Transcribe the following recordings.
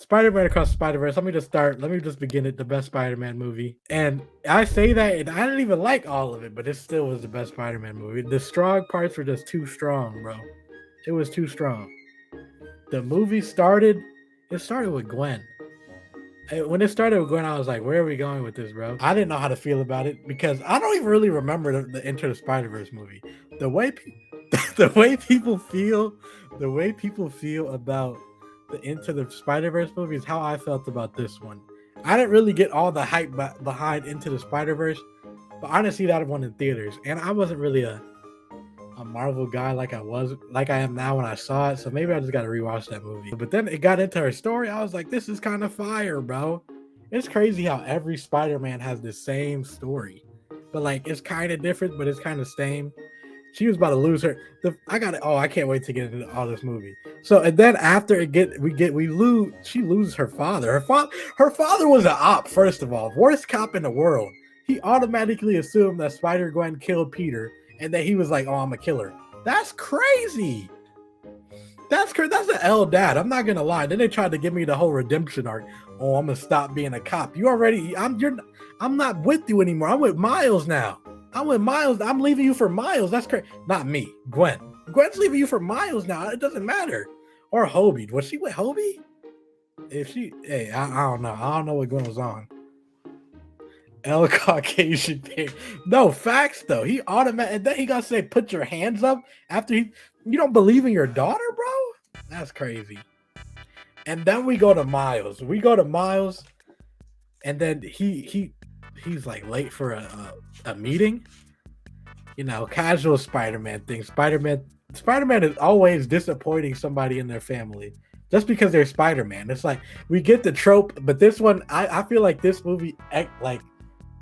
Spider-Man Across the Spider-Verse. Let me just begin it. The best Spider-Man movie. And I say that, and I didn't even like all of it, but it still was the best Spider-Man movie. The strong parts were just too strong, bro. It was too strong. The movie started, it started with Gwen. When it started with Gwen, I was like, where are we going with this, bro? I didn't know how to feel about it because I don't even really remember the Into the Spider-Verse movie. The way, the way people feel about the Into the Spider-Verse movie is how I felt about this one. I didn't really get all the hype behind Into the Spider-Verse, but I didn't see that one in theaters, and I wasn't really a Marvel guy like I am now when I saw it. So maybe I just got to rewatch that movie. But then it got into her story. I was like, this is kind of fire, bro. It's crazy how every Spider-Man has the same story, but like it's kind of different, but it's kind of same. She was about to lose her. I can't wait to get into all this movie. So and then after she loses her father. Her father was an op. First of all, worst cop in the world. He automatically assumed that Spider-Gwen killed Peter, and that he was like, "Oh, I'm a killer." That's crazy. That's crazy. That's an L dad. I'm not gonna lie. Then they tried to give me the whole redemption arc. Oh, I'm gonna stop being a cop. I'm not with you anymore. I'm with Miles now. I'm with Miles. I'm leaving you for Miles. That's crazy. Not me, Gwen. Gwen's leaving you for Miles now. It doesn't matter. Or Hobie. Was she with Hobie? I don't know. I don't know what Gwen was on. L Caucasian parent. No facts though. He automatic, and then he gotta say, "Put your hands up." After you don't believe in your daughter, bro. That's crazy. And then we go to Miles. And then he's like late for a meeting. You know, casual Spider-Man thing. Spider-Man is always disappointing somebody in their family just because they're Spider-Man. It's like we get the trope, but this one, I feel like this movie, like,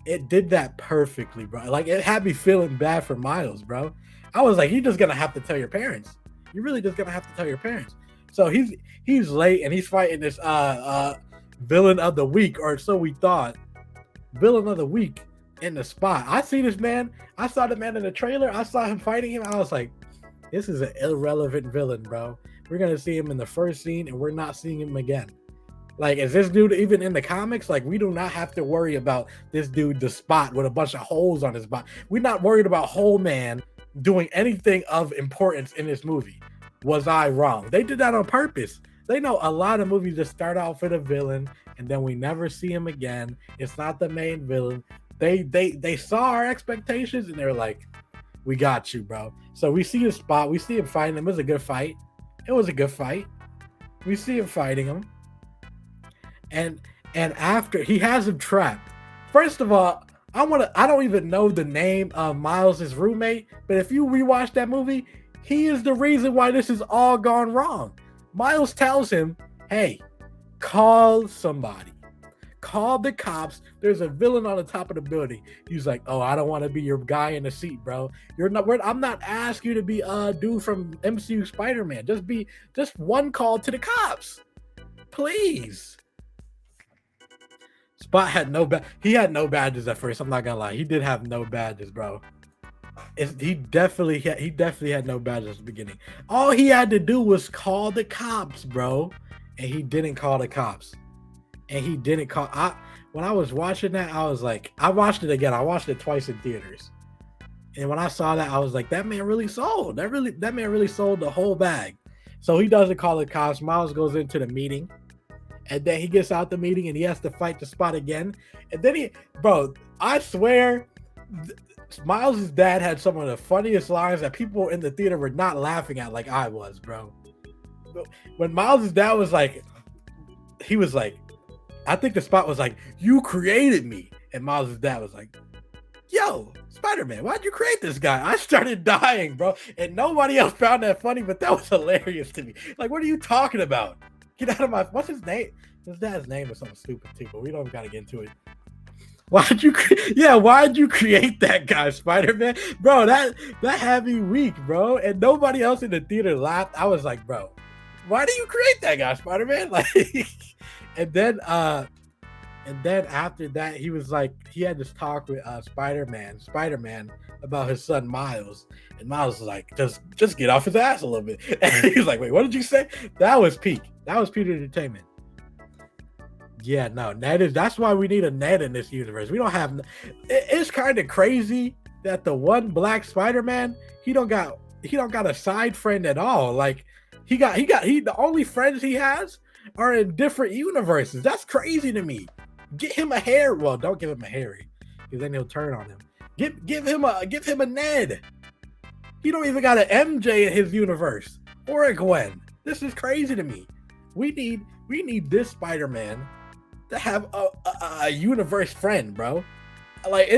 it did that perfectly, bro. Like, it had me feeling bad for Miles, bro. I was like, you're just gonna have to tell your parents. You're really just gonna have to tell your parents. So he's late and he's fighting this villain of the week, or so we thought. Villain of the week in the spot. I saw the man in the trailer. I saw him fighting him. I was like, this is an irrelevant villain, bro. We're gonna see him in the first scene and we're not seeing him again. Like, is this dude even in the comics? Like, we do not have to worry about this dude, the Spot, with a bunch of holes on his body. We're not worried about Hole Man doing anything of importance in this movie. Was I wrong? They did that on purpose. They know a lot of movies just start off with a villain and then we never see him again. It's not the main villain. They saw our expectations and they were like, we got you, bro. So we see his Spot. We see him fighting him. It was a good fight. We see him fighting him. And after he has him trapped. First of all, I don't even know the name of Miles' roommate, but if you rewatch that movie, he is the reason why this has all gone wrong. Miles tells him, hey, call somebody. Call the cops. There's a villain on the top of the building. He's like, oh, I don't want to be your guy in the seat, bro. I'm not asking you to be a dude from MCU Spider-Man. Just one call to the cops. Please. Spot had he had no badges at first. I'm not gonna lie. He did have no badges, bro. He definitely had no badges at the beginning. All he had to do was call the cops, bro. And he didn't call the cops. When I was watching that, I was like, I watched it again. I watched it twice in theaters. And when I saw that, I was like, that man really sold. That man really sold the whole bag. So he doesn't call the cops. Miles goes into the meeting. And then he gets out the meeting and he has to fight the Spot again. And then I swear, Miles' dad had some of the funniest lines that people in the theater were not laughing at like I was, bro. When Miles' dad was like, I think the Spot was like, you created me. And Miles' dad was like, yo, Spider-Man, why'd you create this guy? I started dying, bro. And nobody else found that funny, but that was hilarious to me. Like, what are you talking about? Get out of my... What's his name? His dad's name is something stupid too, but we don't gotta get into it. Why'd you create that guy, Spider-Man? Bro, that had me weak, bro. And nobody else in the theater laughed. I was like, bro, why do you create that guy, Spider-Man? Like, and then after that, he was like, he had this talk with Spider-Man about his son Miles. And Miles was like, just get off his ass a little bit. And he was like, wait, what did you say? That was peak. That was peak entertainment. Yeah, no, Ned is. That's why we need a Ned in this universe. We don't have. It's kind of crazy that the one black Spider-Man, he don't got a side friend at all. Like he the only friends he has are in different universes. That's crazy to me. Get him a hair. Well, don't give him a Harry, because then he'll turn on him. Give him a Ned. He don't even got an MJ in his universe or a Gwen. This is crazy to me. We need this Spider-Man to have a universe friend, bro. Like,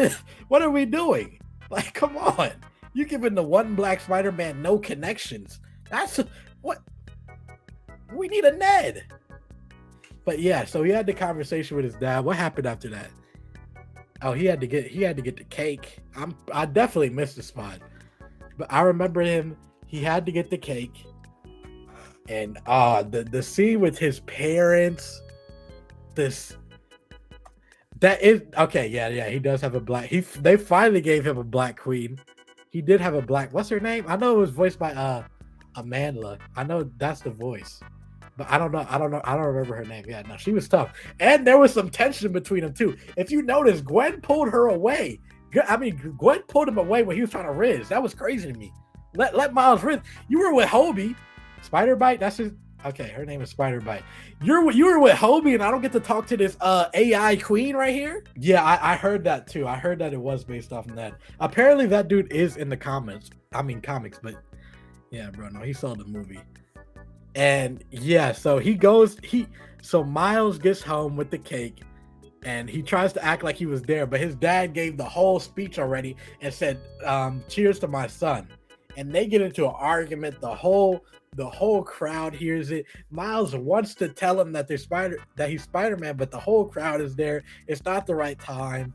what are we doing? Like, come on. You giving the one black Spider-Man no connections. That's what we need a Ned. But yeah, so he had the conversation with his dad. What happened after that? Oh, he had to get the cake. I definitely missed the spot. But I remember him, he had to get the cake. And the scene with his parents, that is okay. Yeah. He does have a black. They finally gave him a black queen. He did have a black. What's her name? I know it was voiced by Amandla. I know that's the voice, but I don't know. I don't remember her name. Yeah, no, she was tough, and there was some tension between them too. If you notice, Gwen pulled her away. I mean, Gwen pulled him away when he was trying to Riz. That was crazy to me. Let Miles Riz. You were with Hobie. Spider Bite. That's his. Okay, her name is Spider Bite. You were with Hobie, and I don't get to talk to this AI queen right here. Yeah, I heard that too. I heard that it was based off of that. Apparently, that dude is in the comics. I mean comics, but yeah, bro, no, he saw the movie. And yeah, so so Miles gets home with the cake, and he tries to act like he was there, but his dad gave the whole speech already and said, "Cheers to my son." And they get into an argument. The whole crowd hears it. Miles wants to tell him that he's Spider-Man, but the whole crowd is there. It's not the right time.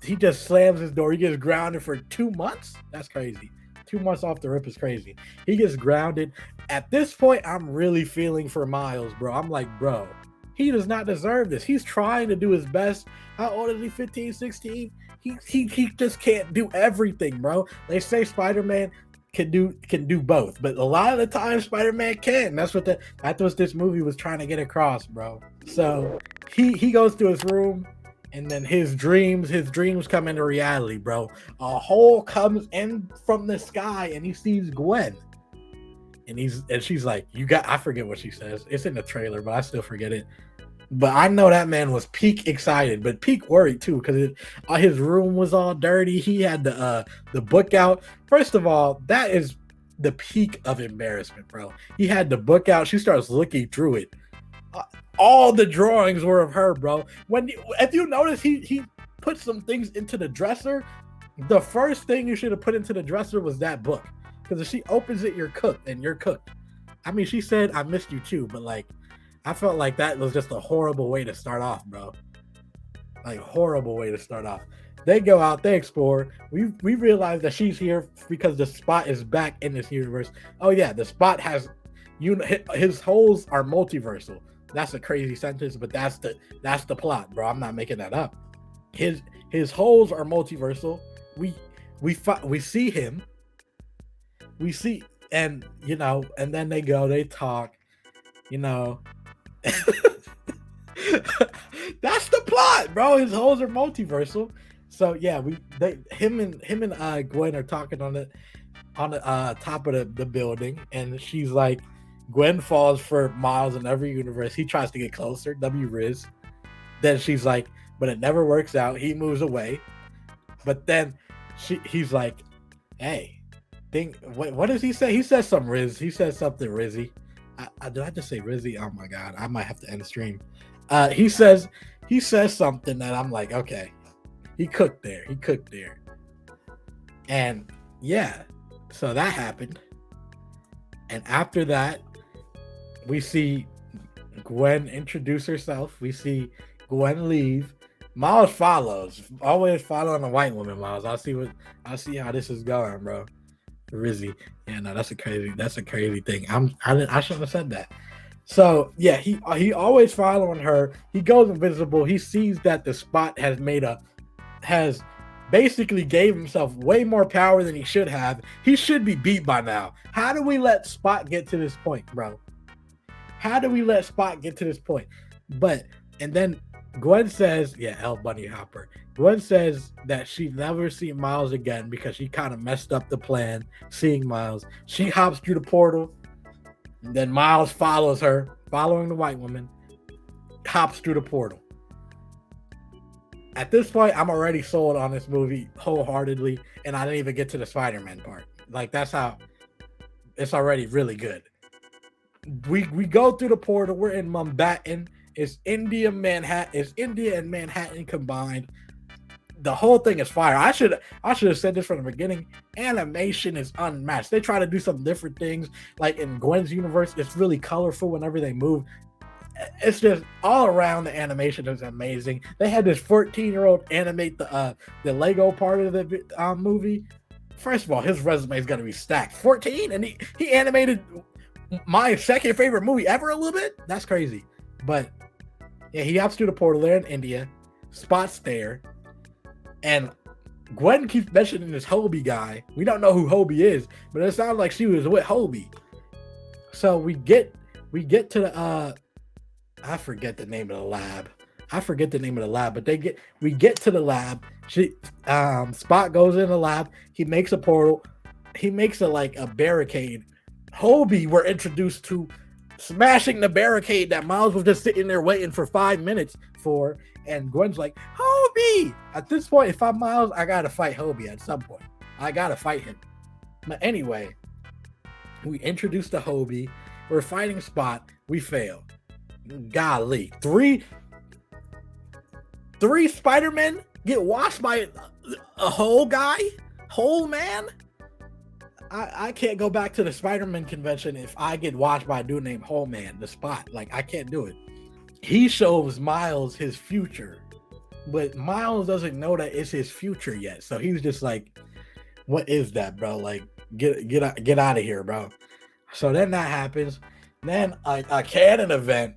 He just slams his door. He gets grounded for 2 months. That's crazy. 2 months off the rip is crazy. He gets grounded. At this point, I'm really feeling for Miles, bro. I'm like, bro, he does not deserve this. He's trying to do his best. How old is he? 15, 16? He just can't do everything, bro. They say Spider-Man can do both, but a lot of the time Spider-Man can. That's what this movie was trying to get across, bro. So he goes to his room, and then his dreams come into reality, bro. A hole comes in from the sky, and he sees Gwen, and she's like, I forget what she says. It's in the trailer, but I still forget it. But I know that man was peak excited, but peak worried too, because his room was all dirty. He had the book out. First of all, that is the peak of embarrassment, bro. He had the book out. She starts looking through it. All the drawings were of her, bro. If you notice, he put some things into the dresser. The first thing you should have put into the dresser was that book, because if she opens it, you're cooked, and you're cooked. I mean, she said, "I missed you too," but like, I felt like that was just a horrible way to start off, bro. Like, horrible way to start off. They go out, they explore. We realize that she's here because the Spot is back in this universe. Oh yeah, the Spot has his holes are multiversal. That's a crazy sentence, but that's the plot, bro. I'm not making that up. His holes are multiversal. We see him. We see, and and then they talk, That's the plot, bro. His holes are multiversal. So yeah, him and Gwen are talking on the top of the building, and she's like, Gwen falls for Miles in every universe. He tries to get closer, Riz. Then she's like, but it never works out. He moves away. But then he's like, hey, what does he say? He says some Riz. He says something Rizzy. Did I just say Rizzy? Oh my god, I might have to end the stream. He says something that I'm like, okay, he cooked there. And yeah, so that happened. And after that, we see Gwen introduce herself. We see Gwen leave. Miles follows, always following a white woman. Miles, I'll see how this is going, bro. Rizzy, yeah, no, that's a crazy thing. I shouldn't have said that. So yeah, he always following her. He goes invisible. He sees that the Spot has basically gave himself way more power than he should have. He should be beat by now. How do we let Spot get to this point, bro? How do we let Spot get to this point? And then Gwen says, yeah, L Bunny Hopper. Gwen says that she never seen Miles again because she kind of messed up the plan seeing Miles. She hops through the portal, and then Miles follows her, following the white woman, hops through the portal. At this point, I'm already sold on this movie wholeheartedly, and I didn't even get to the Spider-Man part. Like, that's how it's already really good. We go through the portal. We're in Mumbai. It's India, Manhattan. It's India and Manhattan combined. The whole thing is fire. I should have said this from the beginning. Animation is unmatched. They try to do some different things. Like in Gwen's universe, it's really colorful whenever they move. It's just all around the animation is amazing. They had this 14-year-old animate the Lego part of the movie. First of all, his resume is gonna be stacked. 14, and he animated my second favorite movie ever a little bit. That's crazy. But yeah, he hops through the portal there in India. Spot's there, and Gwen keeps mentioning this Hobie guy. We don't know who Hobie is, but it sounds like she was with Hobie. So we get to the I forget the name of the lab. But we get to the lab. Spot goes in the lab. He makes a portal. He makes a barricade. Hobie we're introduced to smashing the barricade that Miles was just sitting there waiting for 5 minutes for. And Gwen's like, Hobie! At this point, if I'm Miles, I gotta fight Hobie at some point. I gotta fight him. But anyway, we introduce the Hobie. We're fighting Spot. We fail. Golly. Three Spider-Men get washed by a whole man? I can't go back to the Spider-Man convention if I get watched by a dude named Whole Man, the Spot. Like, I can't do it. He shows Miles his future, but Miles doesn't know that it's his future yet. So he's just like, what is that, bro? Like, get out of here, bro. So then that happens. Then a canon event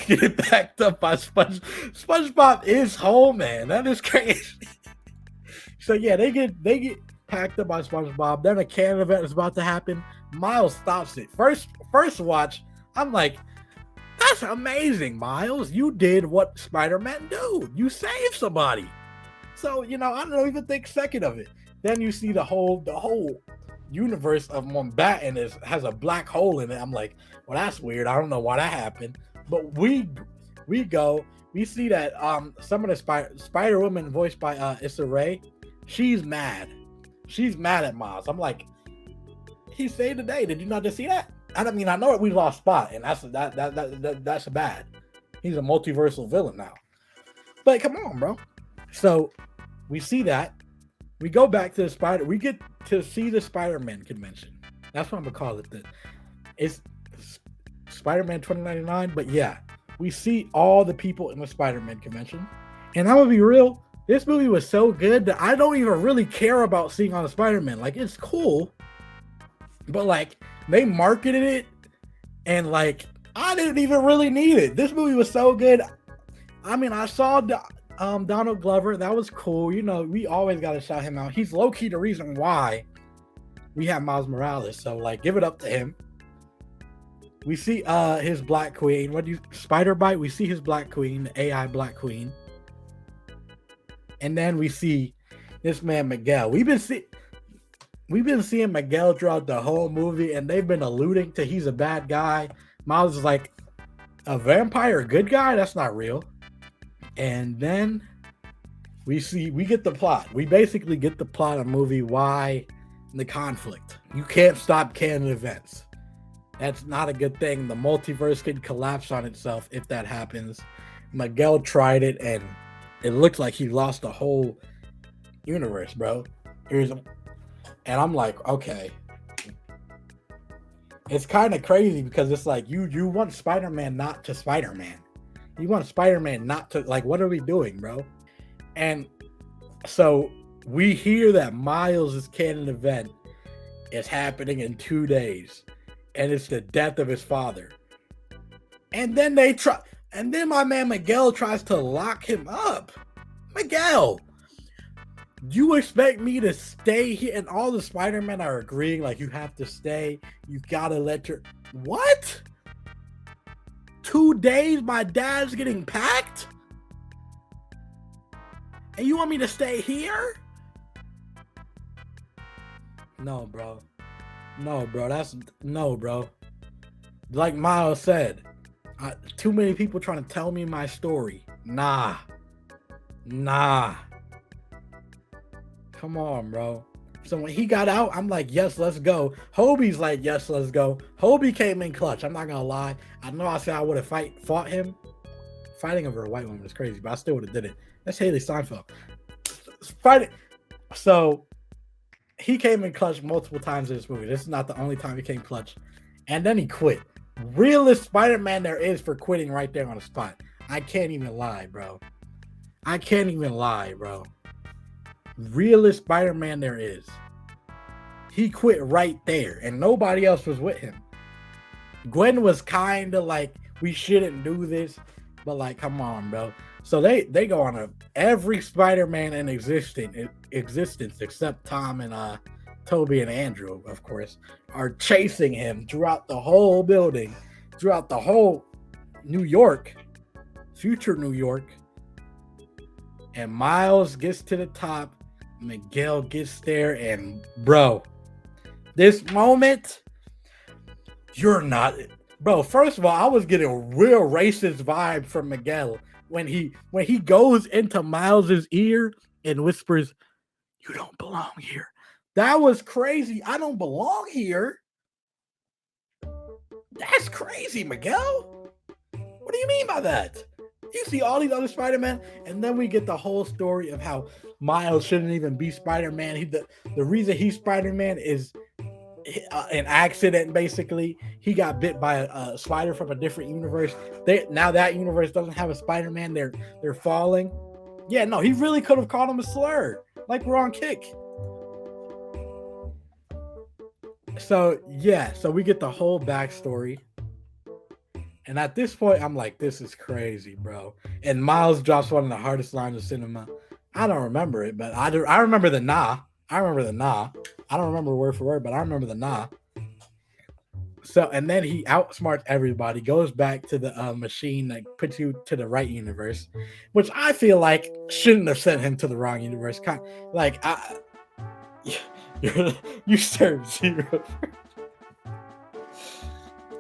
get backed up by SpongeBob is Whole Man. That is crazy. So yeah, they get packed up by SpongeBob. Then a canon event is about to happen. Miles stops it. First watch, I'm like, that's amazing, Miles. You did what Spider-Man do. You saved somebody. So, I don't even think second of it. Then you see the whole universe of Mumbai has a black hole in it. I'm like, well, that's weird. I don't know why that happened. But we see that some of the Spider-Woman voiced by Issa Rae, she's mad. She's mad at Miles. I'm like, he saved the day. Did you not just see that? I mean, I know that we lost Spot, and that's bad. He's a multiversal villain now. But come on, bro. So we see that. We go back to we get to see the Spider-Man convention. That's what I'm gonna call it. It's Spider-Man 2099. But yeah, we see all the people in the Spider-Man convention. And I'm gonna be real. This movie was so good that I don't even really care about seeing all the Spider-Man. Like, it's cool, but like, they marketed it, and like, I didn't even really need it. This movie was so good. I mean, I saw Donald Glover. That was cool. We always got to shout him out. He's low-key the reason why we have Miles Morales. So like, give it up to him. We see his Black Queen. Spider Bite? We see his Black Queen, the AI Black Queen. And then we see this man Miguel. We've been seeing Miguel throughout the whole movie, and they've been alluding to he's a bad guy. Miles is like, a vampire, a good guy? That's not real. And then we get the plot. We basically get the plot of the movie, why the conflict. You can't stop canon events. That's not a good thing. The multiverse can collapse on itself if that happens. Miguel tried it, and it looked like he lost the whole universe, bro. And I'm like, okay. It's kind of crazy because it's like, you want Spider-Man not to Spider-Man. You want Spider-Man not to, like, what are we doing, bro? And so we hear that Miles' canon event is happening in 2 days. And it's the death of his father. And then my man Miguel tries to lock him up. Miguel, you expect me to stay here? And all the Spider-Men are agreeing, like, you have to stay. You gotta let your... What? 2 days my dad's getting packed? And you want me to stay here? No, bro. No, bro. No, bro. Like Miles said, too many people trying to tell me my story. Nah. Come on, bro. So when he got out, I'm like, yes, let's go. Hobie's like, yes, let's go. Hobie came in clutch. I'm not gonna lie. I know I said I would have fought him. Fighting over a white woman is crazy, but I still would have did it. That's Haley Steinfeld. Fighting. So he came in clutch multiple times in this movie. This is not the only time he came clutch. And then he quit. Realest Spider-Man there is for quitting right there on the spot. I can't even lie, bro. Realest Spider-Man there is. He quit right there, and nobody else was with him. Gwen was kind of like, we shouldn't do this, but like, come on, bro. So they go on every Spider-Man in existence except Tom and Toby and Andrew, of course, are chasing him throughout the whole building, throughout the whole New York, future New York. And Miles gets to the top. Miguel gets there, and bro, this moment, you're not, bro. First of all, I was getting real racist vibe from Miguel when he goes into Miles's ear and whispers, "You don't belong here." That was crazy. I don't belong here. That's crazy, Miguel. What do you mean by that? You see all these other Spider-Man, and then we get the whole story of how Miles shouldn't even be Spider-Man. The reason he's Spider-Man is an accident, basically. He got bit by a spider from a different universe. Now that universe doesn't have a Spider-Man. They're falling. Yeah, no, he really could have called him a slur, like Ron Kick. So yeah, so we get the whole backstory. And at this point, I'm like, this is crazy, bro. And Miles drops one of the hardest lines of cinema. I don't remember it, but I remember the nah. I don't remember word for word, but I remember the nah. So, and then he outsmarts everybody, goes back to the machine that puts you to the right universe, which I feel like shouldn't have sent him to the wrong universe. Like, you serve zero.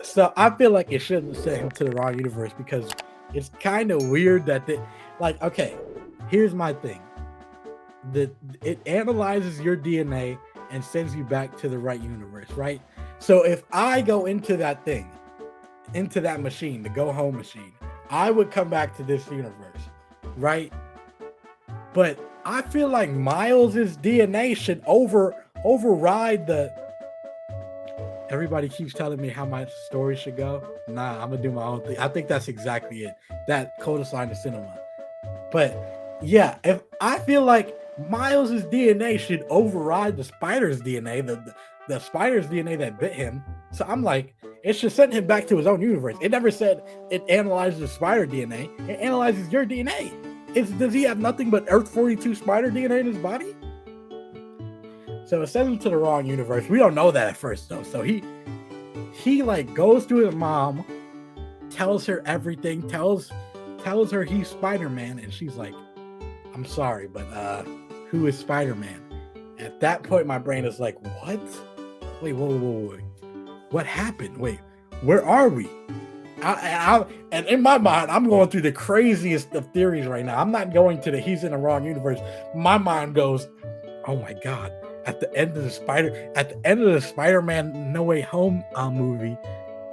So I feel like it shouldn't send him to the wrong universe because it's kind of weird that okay, here's my thing. It analyzes your DNA and sends you back to the right universe, right? So if I go into that thing, into that machine, the go home machine, I would come back to this universe, right? But I feel like Miles's DNA should override the. Everybody keeps telling me how my story should go. Nah, I'm gonna do my own thing. I think that's exactly it. That codicil of cinema. But yeah, if I feel like Miles's DNA should override the spider's DNA, the spider's DNA that bit him. So I'm like, it should send him back to his own universe. It never said it analyzes the spider DNA. It analyzes your DNA. Does he have nothing but Earth 42 spider DNA in his body? So it sends him to the wrong universe. We don't know that at first though. So he like goes to his mom, tells her everything, tells her he's Spider-Man, and she's like, I'm sorry, but who is Spider-Man? At that point, my brain is like, what? Wait, whoa. What happened? Wait, where are we? And in my mind, I'm going through the craziest of theories right now. I'm not going to he's in the wrong universe. My mind goes, oh my God. At the end of the Spider-Man No Way Home movie,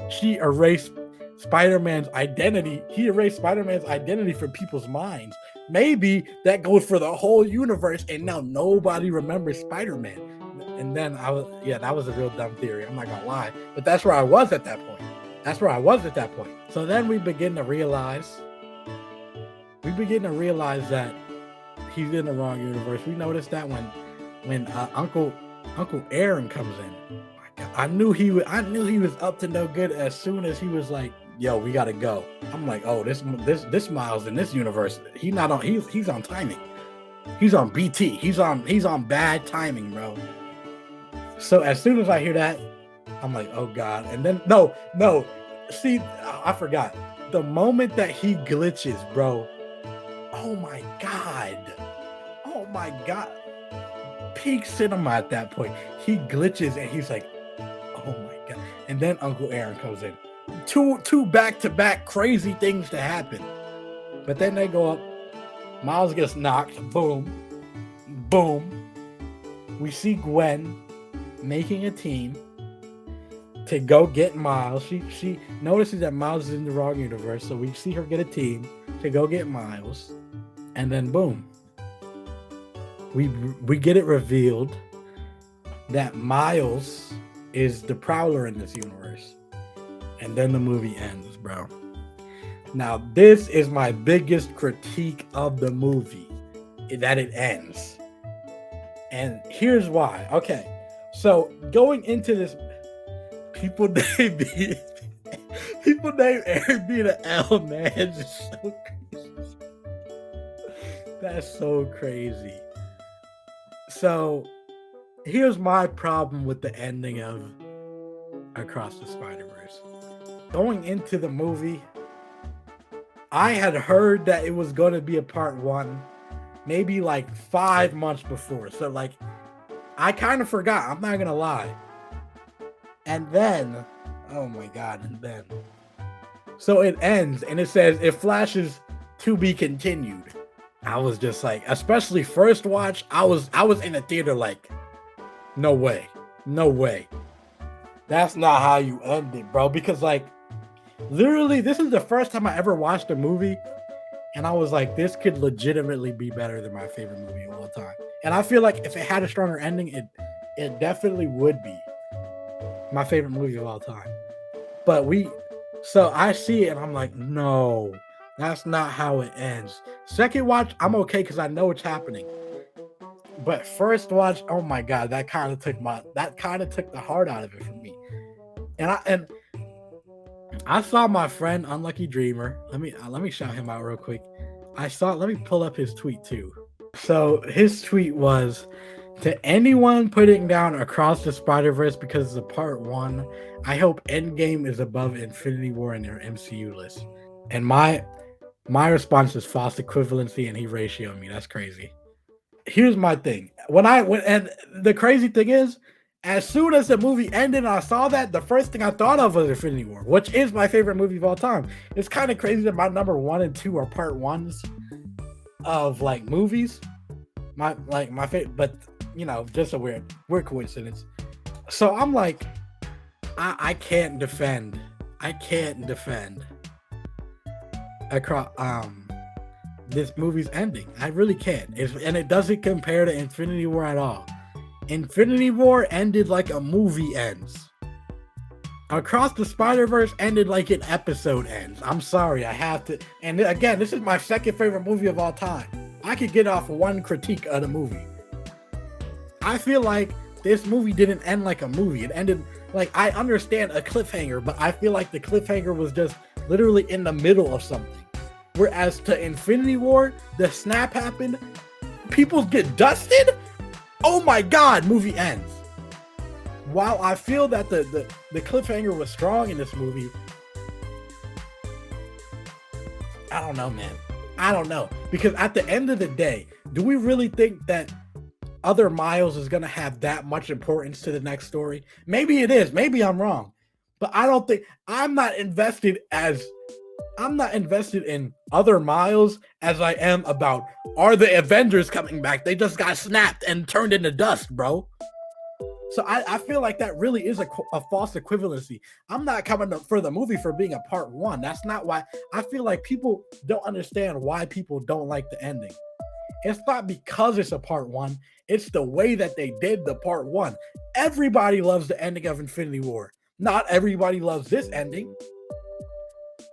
she erased Spider-Man's identity. He erased Spider-Man's identity from people's minds. Maybe that goes for the whole universe, and now nobody remembers Spider-Man. And then that was a real dumb theory. I'm not gonna lie, but that's where I was at that point. So then we begin to realize that he's in the wrong universe. We noticed that when Uncle Aaron comes in, I knew he was up to no good as soon as he was like, "Yo, we gotta go." I'm like, "Oh, this Miles in this universe, he's on timing. He's on BT. He's on bad timing, bro." So as soon as I hear that, I'm like, "Oh God!" And then no, see, I forgot the moment that he glitches, bro. Oh my God. oh my god, peak cinema at that point. He glitches and he's like, oh my god. And then Uncle Aaron comes in. Two back-to-back crazy things to happen. But then they go up. Miles gets knocked. Boom. Boom. We see Gwen making a team to go get Miles. She notices that Miles is in the wrong universe, so we see her get a team to go get Miles. And then boom. We get it revealed that Miles is the Prowler in this universe. And then the movie ends, bro. Now, this is my biggest critique of the movie, that it ends. And here's why. Okay, so going into this, people name Aaron being an L, man. It's just so crazy. That's so crazy. So, here's my problem with the ending of Across the Spider-Verse. Going into the movie, I had heard that it was going to be a part 1, maybe like 5 months before. So like, I kind of forgot. I'm not going to lie. And then, oh my God. And then, so it ends and it says it flashes to be continued. I was just like, especially first watch, I was in the theater like, no way. That's not how you end it, bro. Because like, literally, this is the first time I ever watched a movie, and I was like, this could legitimately be better than my favorite movie of all time. And I feel like if it had a stronger ending, it definitely would be my favorite movie of all time. But so I see it, and I'm like, no, that's not how it ends. Second watch, I'm okay because I know what's happening. But first watch, oh my God, that kind of took the heart out of it for me. And I saw my friend Unlucky Dreamer. Let me shout him out real quick. Let me pull up his tweet too. So his tweet was, to anyone putting down Across the Spider-Verse because it's a part 1, I hope Endgame is above Infinity War in their MCU list. And my response is false equivalency, and he ratioed me. That's crazy. Here's my thing. And the crazy thing is, as soon as the movie ended and I saw that, the first thing I thought of was Infinity War, which is my favorite movie of all time. It's kind of crazy that my number 1 and 2 are part 1s of like movies. My favorite, but you know, just a weird coincidence. So I'm like, I can't defend across this movie's ending. I really can't. And it doesn't compare to Infinity War at all. Infinity War ended like a movie ends. Across the Spider-Verse ended like an episode ends. I'm sorry, I have to. And again, this is my second favorite movie of all time. I could get off one critique of the movie. I feel like this movie didn't end like a movie. It ended like, I understand a cliffhanger, but I feel like the cliffhanger was just literally in the middle of something. Whereas to Infinity War, the snap happened, people get dusted. Oh my God, movie ends. While I feel that the cliffhanger was strong in this movie, I don't know, man. I don't know. Because at the end of the day, do we really think that other Miles is going to have that much importance to the next story? Maybe it is. Maybe I'm wrong. But I don't think, I'm not invested in other Miles as I am about, are the Avengers coming back? They just got snapped and turned into dust, bro. So I feel like that really is a false equivalency. I'm not coming for the movie for being a part 1. That's not why. I feel like people don't understand why people don't like the ending. It's not because it's a part 1. It's the way that they did the part 1. Everybody loves the ending of Infinity War. Not everybody loves this ending.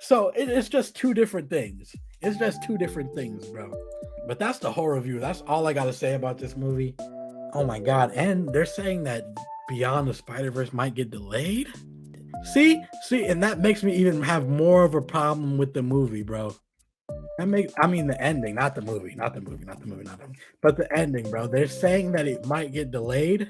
So it's just two different things. It's just two different things, bro. But that's the whole review. That's all I got to say about this movie. Oh my God. And they're saying that Beyond the Spider-Verse might get delayed. See, and that makes me even have more of a problem with the movie, bro. The ending, not the movie, but the ending, bro. They're saying that it might get delayed.